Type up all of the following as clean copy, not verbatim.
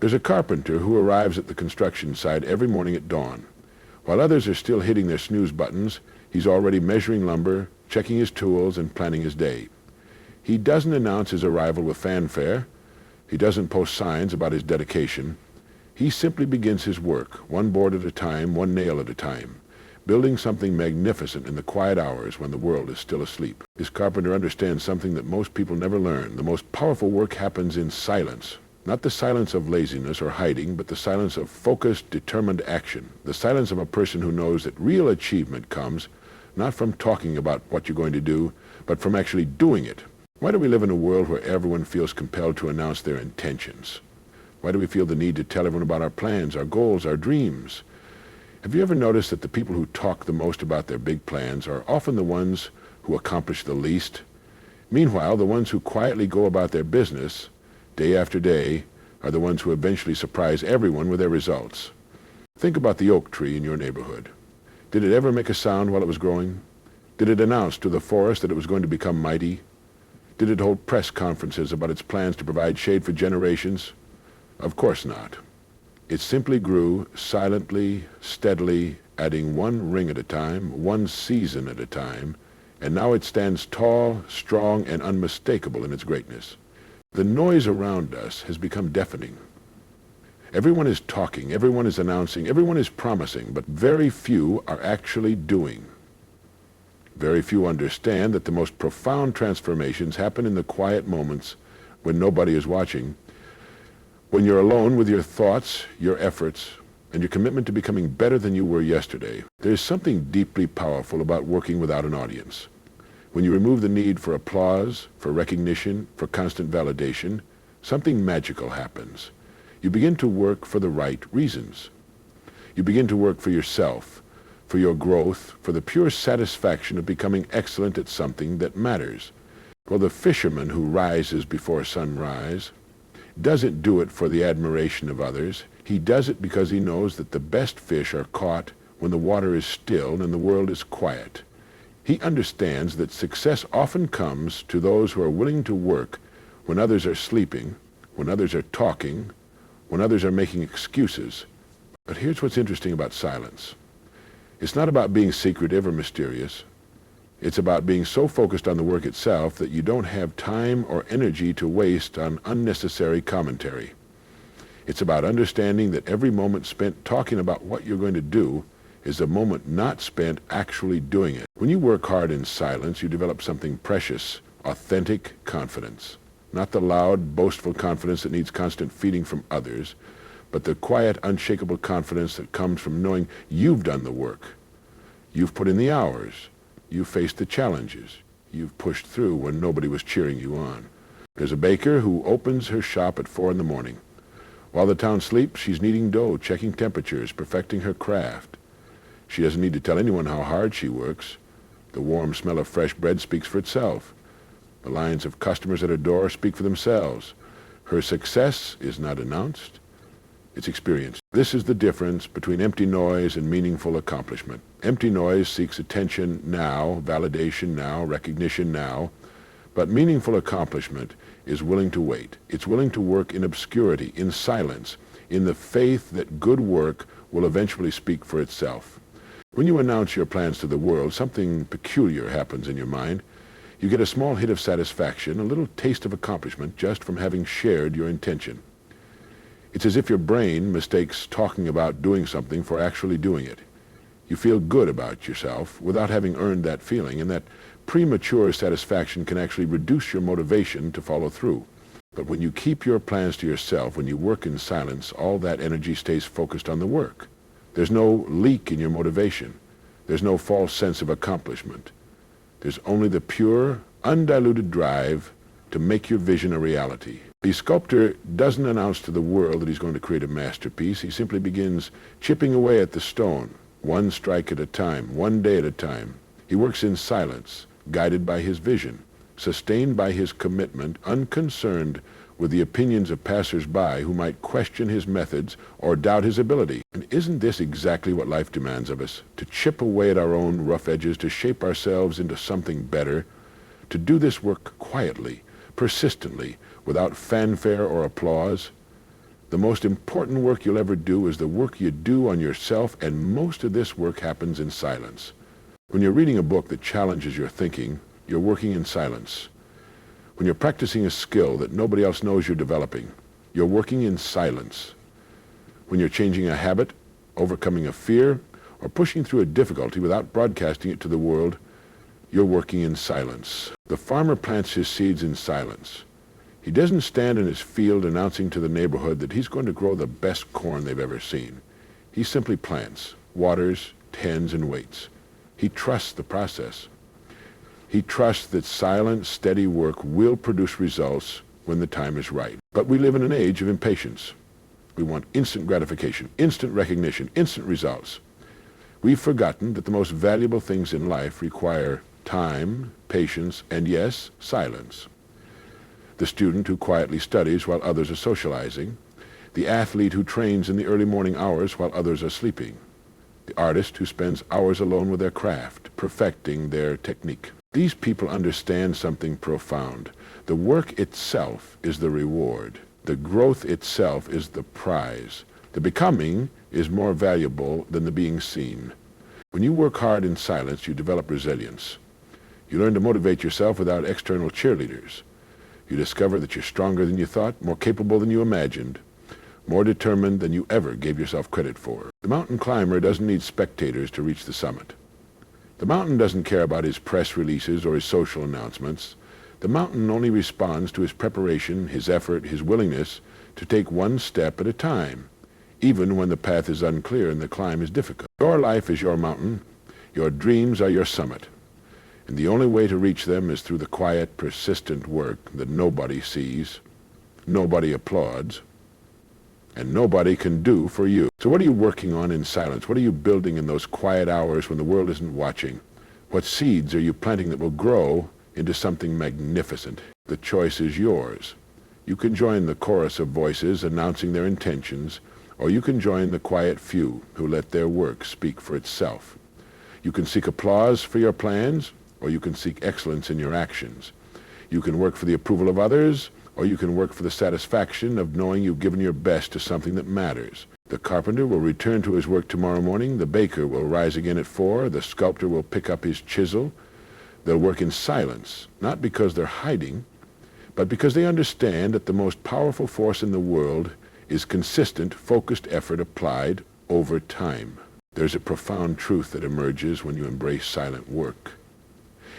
There's a carpenter who arrives at the construction site every morning at dawn. While others are still hitting their snooze buttons, he's already measuring lumber, checking his tools, and planning his day. He doesn't announce his arrival with fanfare. He doesn't post signs about his dedication. He simply begins his work, one board at a time, one nail at a time, building something magnificent in the quiet hours when the world is still asleep. This carpenter understands something that most people never learn. The most powerful work happens in silence. Not the silence of laziness or hiding, but the silence of focused, determined action. The silence of a person who knows that real achievement comes not from talking about what you're going to do, but from actually doing it. Why do we live in a world where everyone feels compelled to announce their intentions? Why do we feel the need to tell everyone about our plans, our goals, our dreams? Have you ever noticed that the people who talk the most about their big plans are often the ones who accomplish the least? Meanwhile, the ones who quietly go about their business day after day are the ones who eventually surprise everyone with their results. Think about the oak tree in your neighborhood. Did it ever make a sound while it was growing? Did it announce to the forest that it was going to become mighty? Did it hold press conferences about its plans to provide shade for generations? Of course not. It simply grew silently, steadily, adding one ring at a time, one season at a time, and now it stands tall, strong, and unmistakable in its greatness. The noise around us has become deafening. Everyone is talking, everyone is announcing, everyone is promising, but very few are actually doing. Very few understand that the most profound transformations happen in the quiet moments when nobody is watching, when you're alone with your thoughts, your efforts, and your commitment to becoming better than you were yesterday. There's something deeply powerful about working without an audience. When you remove the need for applause, for recognition, for constant validation, something magical happens. You begin to work for the right reasons. You begin to work for yourself, for your growth, for the pure satisfaction of becoming excellent at something that matters. Well, the fisherman who rises before sunrise doesn't do it for the admiration of others. He does it because he knows that the best fish are caught when the water is still and the world is quiet. He understands that success often comes to those who are willing to work when others are sleeping, when others are talking, when others are making excuses. But here's what's interesting about silence. It's not about being secretive or mysterious. It's about being so focused on the work itself that you don't have time or energy to waste on unnecessary commentary. It's about understanding that every moment spent talking about what you're going to do is a moment not spent actually doing it. When you work hard in silence, you develop something precious, authentic confidence. Not the loud, boastful confidence that needs constant feeding from others, but the quiet, unshakable confidence that comes from knowing you've done the work. You've put in the hours. You've faced the challenges. You've pushed through when nobody was cheering you on. There's a baker who opens her shop at 4 in the morning. While the town sleeps, she's kneading dough, checking temperatures, perfecting her craft. She doesn't need to tell anyone how hard she works. The warm smell of fresh bread speaks for itself. The lines of customers at her door speak for themselves. Her success is not announced. It's experienced. This is the difference between empty noise and meaningful accomplishment. Empty noise seeks attention now, validation now, recognition now, but meaningful accomplishment is willing to wait. It's willing to work in obscurity, in silence, in the faith that good work will eventually speak for itself. When you announce your plans to the world, something peculiar happens in your mind. You get a small hit of satisfaction, a little taste of accomplishment just from having shared your intention. It's as if your brain mistakes talking about doing something for actually doing it. You feel good about yourself without having earned that feeling, and that premature satisfaction can actually reduce your motivation to follow through. But when you keep your plans to yourself, when you work in silence, all that energy stays focused on the work. There's no leak in your motivation. There's no false sense of accomplishment. There's only the pure, undiluted drive to make your vision a reality. The sculptor doesn't announce to the world that he's going to create a masterpiece. He simply begins chipping away at the stone, one strike at a time, one day at a time. He works in silence, guided by his vision, sustained by his commitment, unconcerned with the opinions of passers-by who might question his methods or doubt his ability. And isn't this exactly what life demands of us? To chip away at our own rough edges, to shape ourselves into something better, to do this work quietly, persistently, without fanfare or applause. The most important work you'll ever do is the work you do on yourself, and most of this work happens in silence. When you're reading a book that challenges your thinking, you're working in silence. When you're practicing a skill that nobody else knows you're developing, you're working in silence. When you're changing a habit, overcoming a fear, or pushing through a difficulty without broadcasting it to the world, you're working in silence. The farmer plants his seeds in silence. He doesn't stand in his field announcing to the neighborhood that he's going to grow the best corn they've ever seen. He simply plants, waters, tends, and waits. He trusts the process. He trusts that silent, steady work will produce results when the time is right. But we live in an age of impatience. We want instant gratification, instant recognition, instant results. We've forgotten that the most valuable things in life require time, patience, and yes, silence. The student who quietly studies while others are socializing, the athlete who trains in the early morning hours while others are sleeping, the artist who spends hours alone with their craft, perfecting their technique. These people understand something profound. The work itself is the reward. The growth itself is the prize. The becoming is more valuable than the being seen. When you work hard in silence, you develop resilience. You learn to motivate yourself without external cheerleaders. You discover that you're stronger than you thought, more capable than you imagined, more determined than you ever gave yourself credit for. The mountain climber doesn't need spectators to reach the summit. The mountain doesn't care about his press releases or his social announcements. The mountain only responds to his preparation, his effort, his willingness to take one step at a time, even when the path is unclear and the climb is difficult. Your life is your mountain. Your dreams are your summit. And the only way to reach them is through the quiet, persistent work that nobody sees, nobody applauds, and nobody can do for you. So what are you working on in silence? What are you building in those quiet hours when the world isn't watching? What seeds are you planting that will grow into something magnificent? The choice is yours. You can join the chorus of voices announcing their intentions, or you can join the quiet few who let their work speak for itself. You can seek applause for your plans, or you can seek excellence in your actions. You can work for the approval of others, or you can work for the satisfaction of knowing you've given your best to something that matters. The carpenter will return to his work tomorrow morning. The baker will rise again at 4. The sculptor will pick up his chisel. They'll work in silence, not because they're hiding, but because they understand that the most powerful force in the world is consistent, focused effort applied over time. There's a profound truth that emerges when you embrace silent work.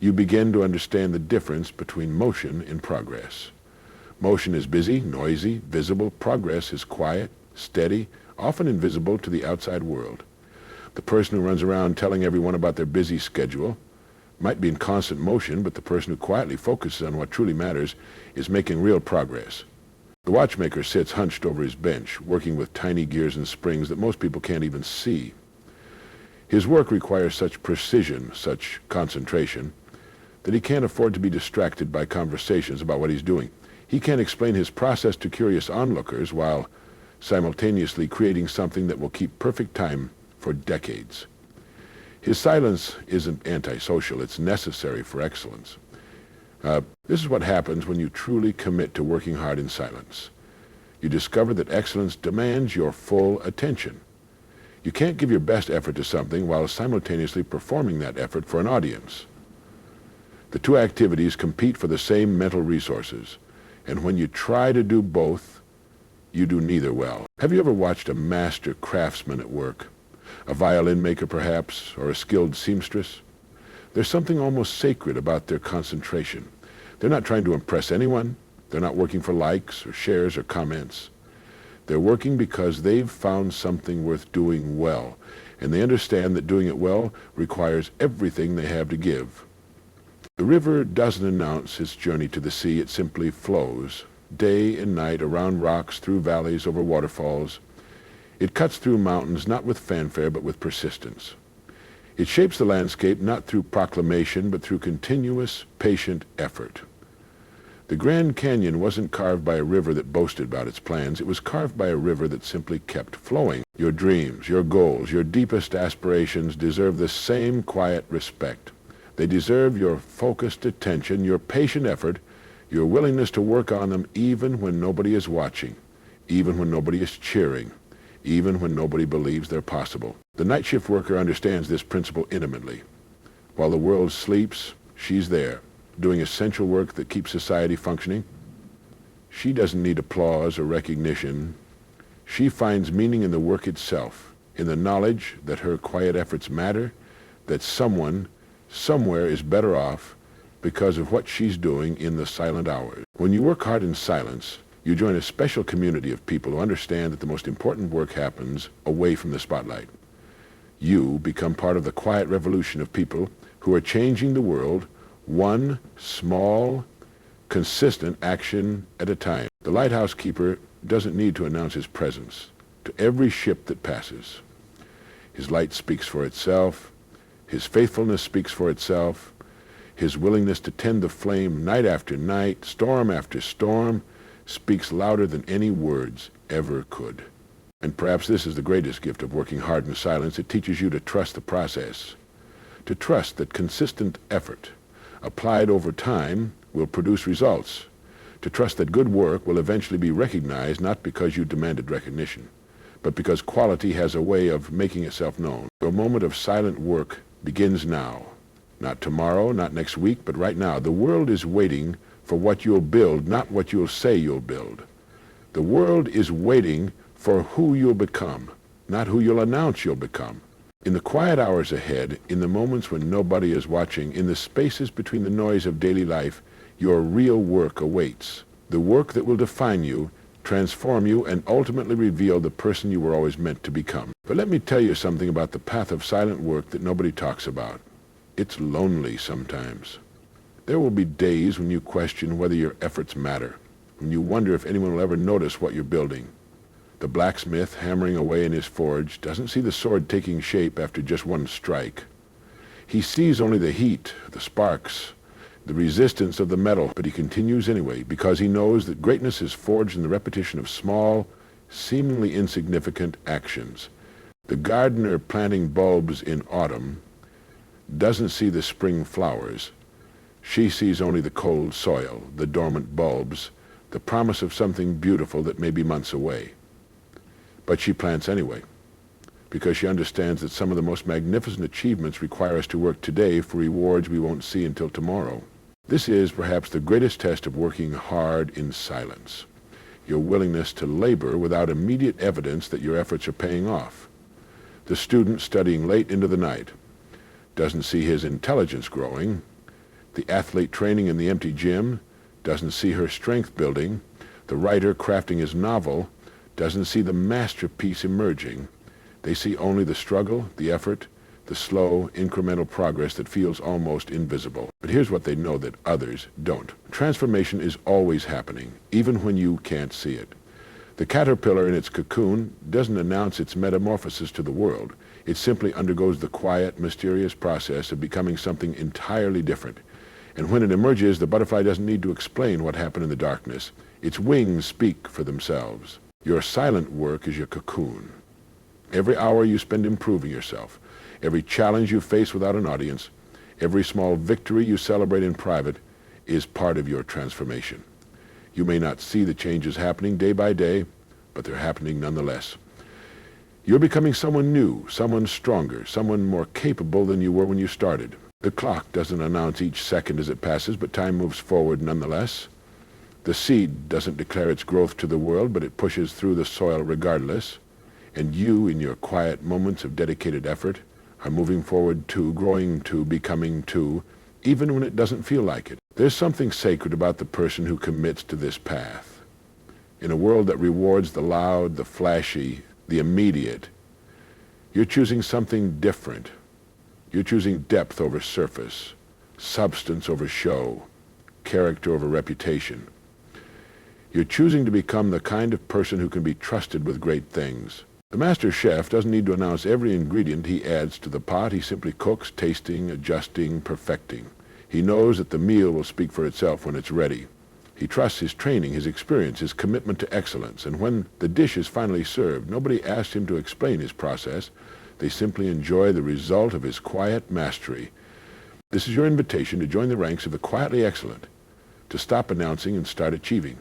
You begin to understand the difference between motion and progress. Motion is busy, noisy, visible. Progress is quiet, steady, often invisible to the outside world. The person who runs around telling everyone about their busy schedule might be in constant motion, but the person who quietly focuses on what truly matters is making real progress. The watchmaker sits hunched over his bench, working with tiny gears and springs that most people can't even see. His work requires such precision, such concentration, that he can't afford to be distracted by conversations about what he's doing. He can't explain his process to curious onlookers while simultaneously creating something that will keep perfect time for decades. His silence isn't antisocial, it's necessary for excellence. This is what happens when you truly commit to working hard in silence. You discover that excellence demands your full attention. You can't give your best effort to something while simultaneously performing that effort for an audience. The two activities compete for the same mental resources, and when you try to do both, you do neither well. Have you ever watched a master craftsman at work? A violin maker, perhaps, or a skilled seamstress? There's something almost sacred about their concentration. They're not trying to impress anyone. They're not working for likes or shares or comments. They're working because they've found something worth doing well, and they understand that doing it well requires everything they have to give. The river doesn't announce its journey to the sea, it simply flows, day and night, around rocks, through valleys, over waterfalls. It cuts through mountains, not with fanfare, but with persistence. It shapes the landscape not through proclamation, but through continuous, patient effort. The Grand Canyon wasn't carved by a river that boasted about its plans. It was carved by a river that simply kept flowing. Your dreams, your goals, your deepest aspirations deserve the same quiet respect. They deserve your focused attention, your patient effort, your willingness to work on them even when nobody is watching, even when nobody is cheering, even when nobody believes they're possible. The night shift worker understands this principle intimately. While the world sleeps, she's there, doing essential work that keeps society functioning. She doesn't need applause or recognition. She finds meaning in the work itself, in the knowledge that her quiet efforts matter, that someone, somewhere is better off because of what she's doing in the silent hours. When you work hard in silence, you join a special community of people who understand that the most important work happens away from the spotlight. You become part of the quiet revolution of people who are changing the world one small, consistent action at a time. The lighthouse keeper doesn't need to announce his presence to every ship that passes. His light speaks for itself. His faithfulness speaks for itself. His willingness to tend the flame night after night, storm after storm, speaks louder than any words ever could. And perhaps this is the greatest gift of working hard in silence. It teaches you to trust the process, to trust that consistent effort applied over time will produce results, to trust that good work will eventually be recognized not because you demanded recognition, but because quality has a way of making itself known. Your moment of silent work begins now. Not tomorrow, not next week, but right now. The world is waiting for what you'll build, not what you'll say you'll build. The world is waiting for who you'll become, not who you'll announce you'll become. In the quiet hours ahead, in the moments when nobody is watching, in the spaces between the noise of daily life, your real work awaits. The work that will define you, transform you, and ultimately reveal the person you were always meant to become. But let me tell you something about the path of silent work that nobody talks about. It's lonely sometimes. There will be days when you question whether your efforts matter, when you wonder if anyone will ever notice what you're building. The blacksmith hammering away in his forge doesn't see the sword taking shape after just one strike. He sees only the heat, the sparks, the resistance of the metal, but he continues anyway because he knows that greatness is forged in the repetition of small, seemingly insignificant actions. The gardener planting bulbs in autumn doesn't see the spring flowers. She sees only the cold soil, the dormant bulbs, the promise of something beautiful that may be months away. But she plants anyway, because she understands that some of the most magnificent achievements require us to work today for rewards we won't see until tomorrow. This is perhaps the greatest test of working hard in silence, your willingness to labor without immediate evidence that your efforts are paying off. The student studying late into the night doesn't see his intelligence growing. The athlete training in the empty gym doesn't see her strength building. The writer crafting his novel doesn't see the masterpiece emerging. They see only the struggle, the effort, the slow, incremental progress that feels almost invisible. But here's what they know that others don't. Transformation is always happening, even when you can't see it. The caterpillar in its cocoon doesn't announce its metamorphosis to the world. It simply undergoes the quiet, mysterious process of becoming something entirely different. And when it emerges, the butterfly doesn't need to explain what happened in the darkness. Its wings speak for themselves. Your silent work is your cocoon. Every hour you spend improving yourself, every challenge you face without an audience, every small victory you celebrate in private is part of your transformation. You may not see the changes happening day by day, but they're happening nonetheless. You're becoming someone new, someone stronger, someone more capable than you were when you started. The clock doesn't announce each second as it passes, but time moves forward nonetheless. The seed doesn't declare its growth to the world, but it pushes through the soil regardless. And you, in your quiet moments of dedicated effort, are moving forward too, growing too, becoming too, even when it doesn't feel like it. There's something sacred about the person who commits to this path. In a world that rewards the loud, the flashy, the immediate, you're choosing something different. You're choosing depth over surface, substance over show, character over reputation. You're choosing to become the kind of person who can be trusted with great things. The master chef doesn't need to announce every ingredient he adds to the pot. He simply cooks, tasting, adjusting, perfecting. He knows that the meal will speak for itself when it's ready. He trusts his training, his experience, his commitment to excellence. And when the dish is finally served, nobody asks him to explain his process. They simply enjoy the result of his quiet mastery. This is your invitation to join the ranks of the quietly excellent, to stop announcing and start achieving,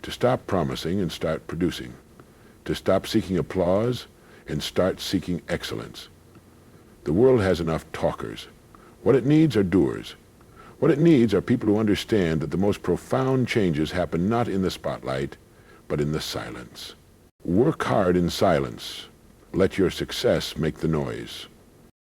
to stop promising and start producing, to stop seeking applause and start seeking excellence. The world has enough talkers. What it needs are doers. What it needs are people who understand that the most profound changes happen not in the spotlight, but in the silence. Work hard in silence. Let your success make the noise.